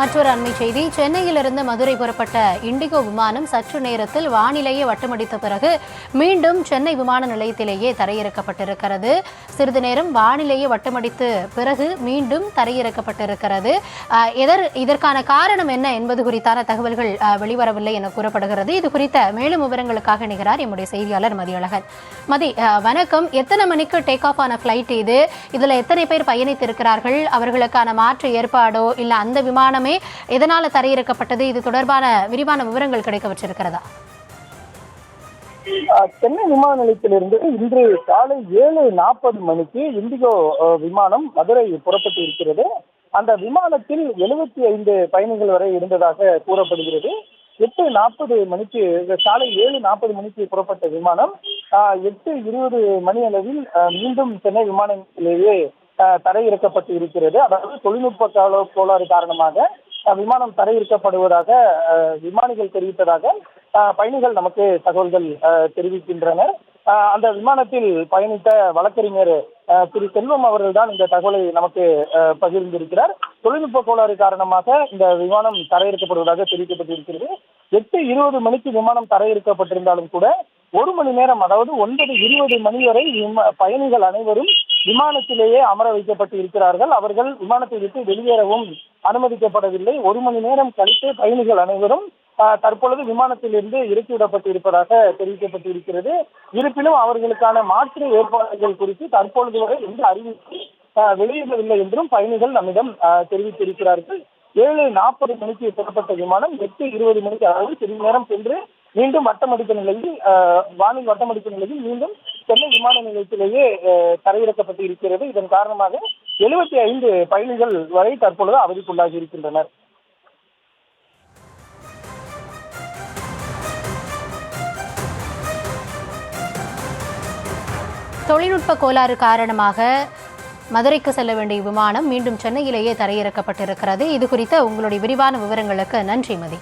மற்றொரு அண்மை செய்தி. சென்னையிலிருந்து மதுரை புறப்பட்ட இண்டிகோ விமானம் சற்று நேரத்தில் வானிலையை வட்டமடித்த பிறகு மீண்டும் சென்னை விமான நிலையத்திலேயே தரையிறக்கப்பட்டிருக்கிறது. சிறிது நேரம் வானிலையை வட்டமடித்து பிறகு மீண்டும் தரையிறக்கப்பட்டிருக்கிறது. இதற்கான காரணம் என்ன என்பது குறித்தான தகவல்கள் வெளிவரவில்லை என கூறப்படுகிறது. இது குறித்த மேலும் விவரங்களுக்காக நிகரார் எம்முடைய செய்தியாளர் மதியழகன். வணக்கம். எத்தனை மணிக்கு டேக் ஆஃப் ஆன ஃபிளைட் இது? இதுல எத்தனை பேர் பயணித்திருக்கிறார்கள்? அவர்களுக்கான மாற்று ஏற்பாடோ இல்ல அந்த விமானமே எதனால தரையிறக்கப்பட்டது? இது தொடர்பான விரிவான விவரங்கள் கிடைக்க வச்சிருக்கிறதா? சென்னை விமான நிலையத்திலிருந்து இன்று காலை 7:40 மணிக்கு இண்டிகோ விமானம் மதுரை புறப்பட்டு இருக்கிறது. அந்த விமானத்தில் 75 பயணிகள் வரை இருந்ததாக கூறப்படுகிறது. 8:40 மணிக்கு காலை 7:40 மணிக்கு புறப்பட்ட விமானம் 8:20 மணி அளவில் மீண்டும் சென்னை விமான நிலையத்திலேயே தரையிறக்கப்பட்டு இருக்கிறது. அதாவது தொழில்நுட்ப கோளாறு காரணமாக விமானம் தரையிறக்கப்படுவதாக விமானிகள் தெரிவித்ததாக பயணிகள் நமக்கு தகவல்கள் தெரிவிக்கின்றனர். அந்த விமானத்தில் பயணித்த வழக்கறிஞர் திரு செல்வம் அவர்கள் தான் இந்த தகவலை நமக்கு பகிர்ந்திருக்கிறார். தொழில்நுட்ப கோளாறு காரணமாக இந்த விமானம் தரையிறக்கப்படுவதாக தெரிவிக்கப்பட்டிருக்கிறது. 8:20 மணிக்கு விமானம் தரையிறக்கப்பட்டிருந்தாலும் கூட 1 மணி நேரம், அதாவது 9:20 மணி வரை பயணிகள் அனைவரும் விமானத்திலேயே அமர வைக்கப்பட்டு இருக்கிறார்கள். அவர்கள் விமானத்தை விட்டு வெளியேறவும் அனுமதிக்கப்படவில்லை. 1 மணி நேரம் கழித்து பயணிகள் அனைவரும் தற்பொழுது விமானத்திலிருந்து இறக்கிவிடப்பட்டு இருப்பதாக தெரிவிக்கப்பட்டிருக்கிறது. இருப்பினும் அவர்களுக்கான மாற்று ஏற்பாடுகள் குறித்து தற்பொழுது வரை எந்த அறிவிப்பு வெளியிடவில்லை என்றும் பயணிகள் நம்மிடம் தெரிவித்திருக்கிறார்கள். 7:40 மணிக்கு புறப்பட்ட விமானம் 8:20 மணிக்கு, அதாவது சிறிது நேரம் சென்று மீண்டும் வட்டமடித்த நிலையில் வானில் வட்டமடித்த நிலையில் மீண்டும் சென்னை விமான நிலையத்திலேயே தரையிறக்கப்பட்டு இருக்கிறது. இதன் காரணமாக 75 பயணிகள் வரை தற்பொழுது அவதிக்குள்ளாகி இருக்கின்றனர். தொழில்நுட்ப கோளாறு காரணமாக மதுரைக்கு செல்ல வேண்டிய விமானம் மீண்டும் சென்னையிலேயே தரையிறக்கப்பட்டிருக்கிறது. இது குறித்த உங்களுடைய விரிவான விவரங்களுக்கு நன்றி மதி.